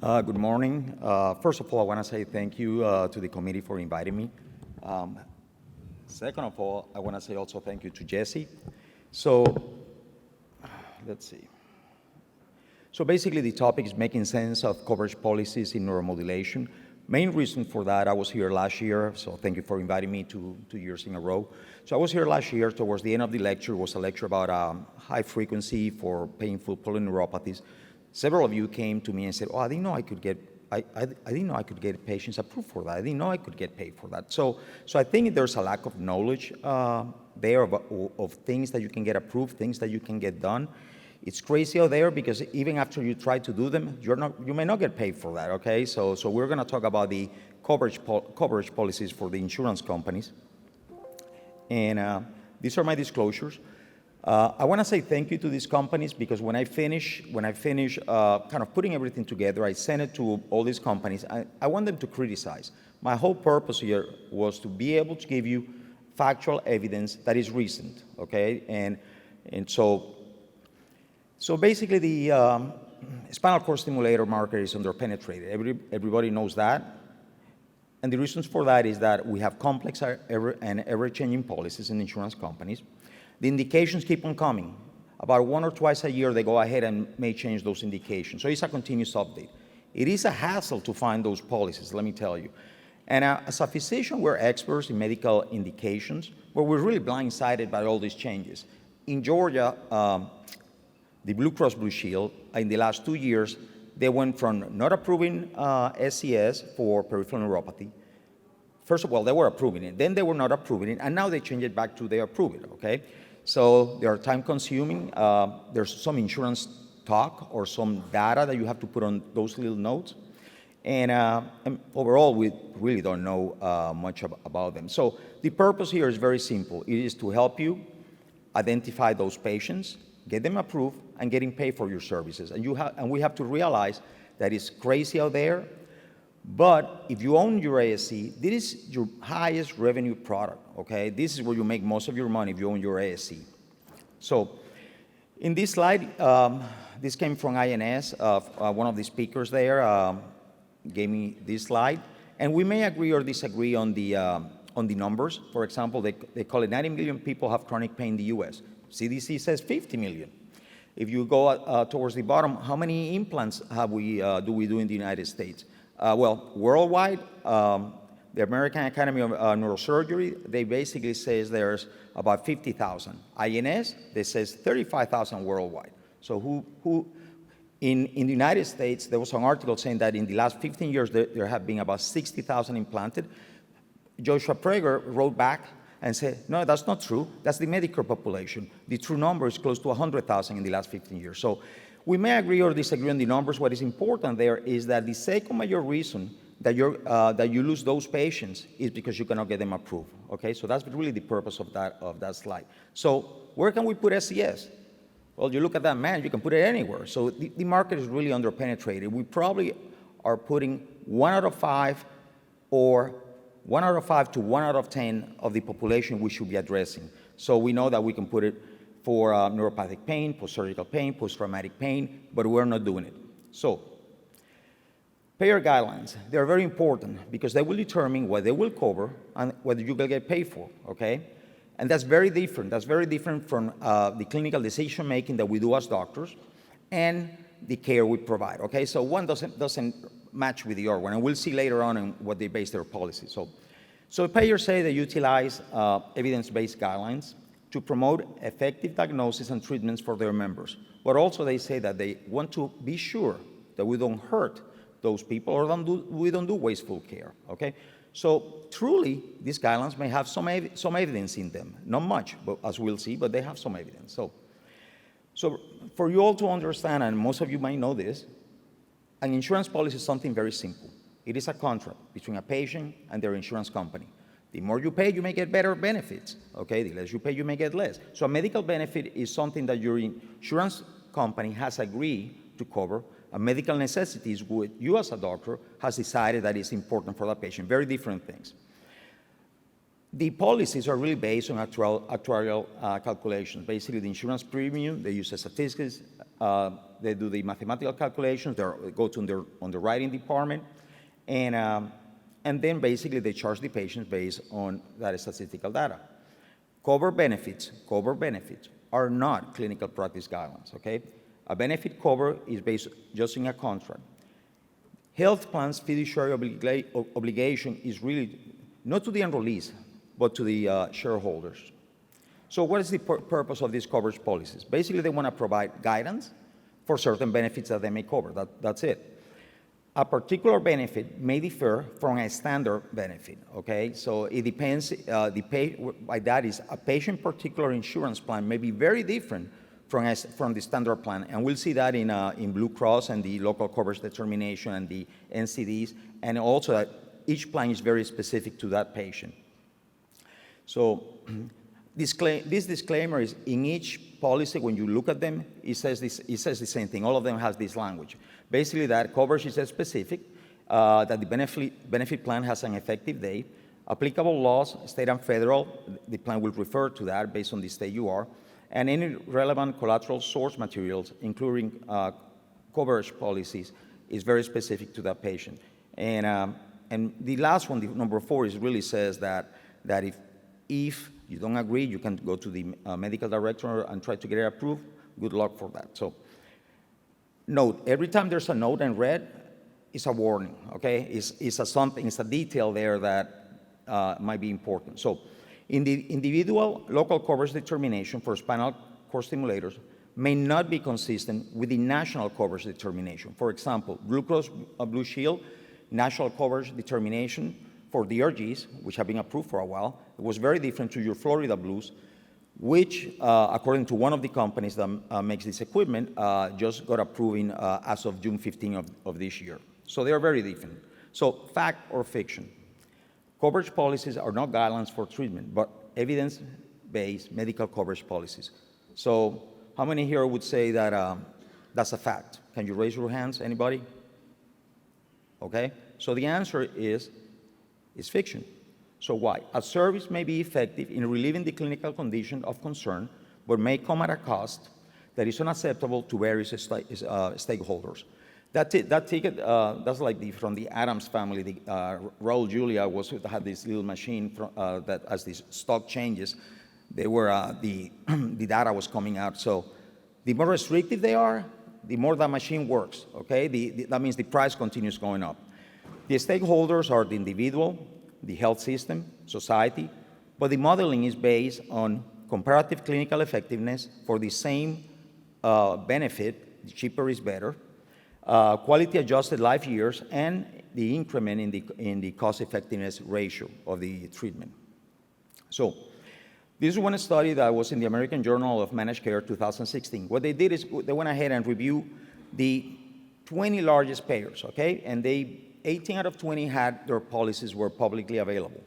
Good morning. First of all, I want to say thank you to the committee for inviting me. Second of all, I want to say also thank you to Jesse. So, let's see. So basically the topic is making sense of coverage policies in neuromodulation. Main reason for that, I was here last year, so thank you for inviting me 2 years in a row. So I was here last year, towards the end of the lecture, was a lecture about high frequency for painful polyneuropathies. Several of you came to me and said, oh, I didn't know I could get patients approved for that. I didn't know I could get paid for that. So I think there's a lack of knowledge there of things that you can get approved, things that you can get done. It's crazy out there because even after you try to do them, you may not get paid for that, okay? So we're gonna talk about the coverage policies for the insurance companies. And these are my disclosures. I wanna say thank you to these companies because when I finish kind of putting everything together, I sent it to all these companies. I want them to criticize. My whole purpose here was to be able to give you factual evidence that is recent, okay? And so basically, the spinal cord stimulator market is underpenetrated. Everybody knows that. And the reasons for that is that we have complex and ever-changing policies in insurance companies. The indications keep on coming. About 1 or twice a year, they go ahead and may change those indications. So it's a continuous update. It is a hassle to find those policies, let me tell you. And as a physician, we're experts in medical indications, but we're really blindsided by all these changes. In Georgia, the Blue Cross Blue Shield, in the last 2 years, they went from not approving SCS for peripheral neuropathy. First of all, they were approving it, then they were not approving it, and now they changed it back to they approve it, okay? So they are time consuming. There's some insurance talk or some data that you have to put on those little notes. And overall, we really don't know much about them. So the purpose here is very simple. It is to help you identify those patients, get them approved, and getting paid for your services. And we have to realize that it's crazy out there, but if you own your ASC, this is your highest revenue product, okay? This is where you make most of your money if you own your ASC. So in this slide, this came from INS. One of the speakers there gave me this slide. And we may agree or disagree on the numbers. For example, they call it 90 million people have chronic pain in the US. CDC says 50 million. If you go towards the bottom, how many implants do we do in the United States? Well, worldwide, the American Academy of Neurosurgery, they basically says there's about 50,000. INS, they says 35,000 worldwide. So who in the United States, there was an article saying that in the last 15 years, there have been about 60,000 implanted. Joshua Prager wrote back and said, no, that's not true. That's the Medicare population. The true number is close to 100,000 in the last 15 years. So we may agree or disagree on the numbers. What is important there is that the second major reason that you lose those patients is because you cannot get them approved, okay? So that's really the purpose of that slide. So where can we put SCS? Well, you look at that man, you can put it anywhere. So the market is really underpenetrated. We probably are putting 1 out of 5 or 1 out of 5 to 1 out of 10 of the population we should be addressing. So we know that we can put it for neuropathic pain, post-surgical pain, post-traumatic pain, but we're not doing it. So payer guidelines, they're very important because they will determine what they will cover and whether you will get paid for, okay? And that's very different. That's very different from the clinical decision-making that we do as doctors and the care we provide, okay? So one doesn't match with the other one, and we'll see later on what they base their policy. So payers say they utilize evidence-based guidelines to promote effective diagnosis and treatments for their members. But also they say that they want to be sure that we don't hurt those people or we don't do wasteful care, okay? So truly, these guidelines may have some evidence in them. Not much, but as we'll see, but they have some evidence. So for you all to understand, and most of you might know this, an insurance policy is something very simple. It is a contract between a patient and their insurance company. The more you pay, you may get better benefits, okay? The less you pay, you may get less. So a medical benefit is something that your insurance company has agreed to cover. A medical necessity is what you as a doctor has decided that is important for that patient. Very different things. The policies are really based on actuarial calculations. Basically, the insurance premium, they use the statistics, they do the mathematical calculations, they go to their underwriting department, and then basically they charge the patients based on that statistical data. Covered benefits are not clinical practice guidelines, okay? A benefit cover is based just in a contract. Health plans' fiduciary obligation is really not to the enrollees, but to the shareholders. So what is the purpose of these coverage policies? Basically, they want to provide guidance for certain benefits that they may cover. That's it. A particular benefit may differ from a standard benefit, okay? So it depends, by that is a patient particular insurance plan may be very different from the standard plan. And we'll see that in Blue Cross and the local coverage determination and the NCDs, and also that each plan is very specific to that patient. So this disclaimer is in each policy. When you look at them, it says the same thing. All of them has this language. Basically, that coverage is specific, that the benefit plan has an effective date. Applicable laws, state and federal, the plan will refer to that based on the state you are, and any relevant collateral source materials, including coverage policies, is very specific to that patient. And the last one, the number 4, is really says that if you don't agree, you can go to the medical director and try to get it approved. Good luck for that. So note, every time there's a note in red, it's a warning, okay? It's a detail there that might be important. So in the individual local coverage determination for spinal cord stimulators may not be consistent with the national coverage determination. For example, Blue Cross Blue Shield national coverage determination for DRGs, which have been approved for a while, it was very different to your Florida Blues, which, according to one of the companies that makes this equipment, just got approved as of June 15 of this year. So they are very different. So fact or fiction? Coverage policies are not guidelines for treatment, but evidence-based medical coverage policies. So how many here would say that that's a fact? Can you raise your hands, anybody? Okay, so the answer is fiction. So why? A service may be effective in relieving the clinical condition of concern, but may come at a cost that is unacceptable to various stakeholders. That ticket, that's like from the Adams family. Raul Julia had this little machine that, as the stock changes, they were the data was coming out. So the more restrictive they are, the more that machine works. Okay, that means the price continues going up. The stakeholders are the individual, the health system, society, but the modeling is based on comparative clinical effectiveness for the same benefit. The cheaper is better. Quality-adjusted life years, and the increment in the cost-effectiveness ratio of the treatment. So this is one study that was in the American Journal of Managed Care 2016. What they did is they went ahead and reviewed the 20 largest payers, okay? And 18 out of 20 had their policies were publicly available.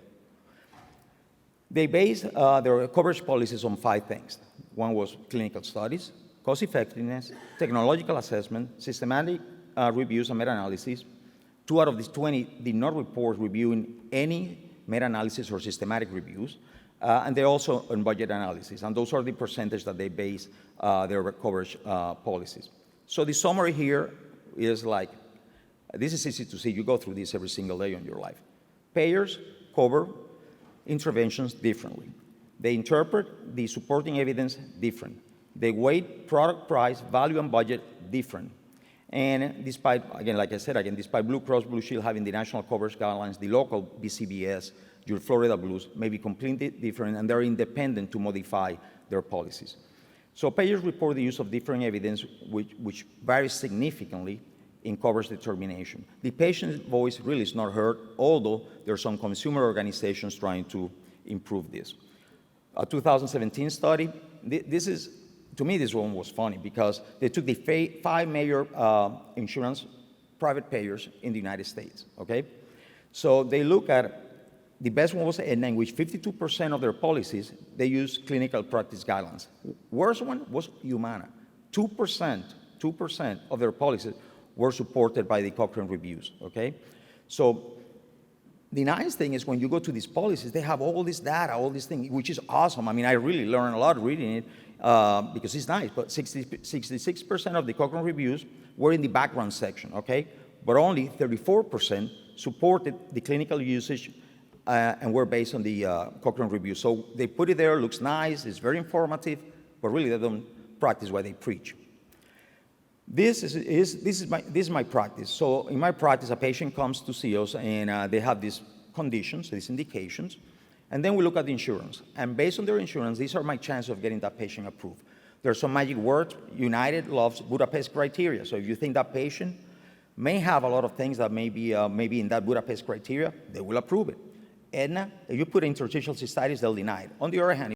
They based their coverage policies on 5 things. One was clinical studies, cost effectiveness, technological assessment, systematic reviews and meta-analysis. 2 out of these 20 did not report reviewing any meta-analysis or systematic reviews, and they're also on budget analysis, and those are the percentage that they base their coverage policies. So the summary here is like, this is easy to see. You go through this every single day in your life. Payers cover interventions differently. They interpret the supporting evidence different. They weight product price, value, and budget different. And despite, again, like I said, despite Blue Cross Blue Shield having the national coverage guidelines, the local BCBS, your Florida Blues, may be completely different, and they're independent to modify their policies. So payers report the use of different evidence, which varies significantly in coverage determination. The patient's voice really is not heard, although there are some consumer organizations trying to improve this. A 2017 study, to me, this one was funny because they took the 5 major insurance private payers in the United States, okay? So they look at, the best one was Aetna, in which 52% of their policies, they use clinical practice guidelines. Worst one was Humana. 2% of their policies were supported by the Cochrane reviews, okay? So the nice thing is when you go to these policies, they have all this data, all these things, which is awesome. I mean, I really learned a lot reading it because it's nice. But 66% of the Cochrane reviews were in the background section, okay? But only 34% supported the clinical usage and were based on the Cochrane review. So they put it there, looks nice, it's very informative, but really they don't practice what they preach. This is my practice. So in my practice, a patient comes to see us and they have these conditions, these indications, and then we look at the insurance. And based on their insurance, these are my chances of getting that patient approved. There's some magic words. United loves Budapest criteria. So if you think that patient may have a lot of things that may be in that Budapest criteria, they will approve it. Aetna, if you put interstitial cystitis, they'll deny it. On the other hand,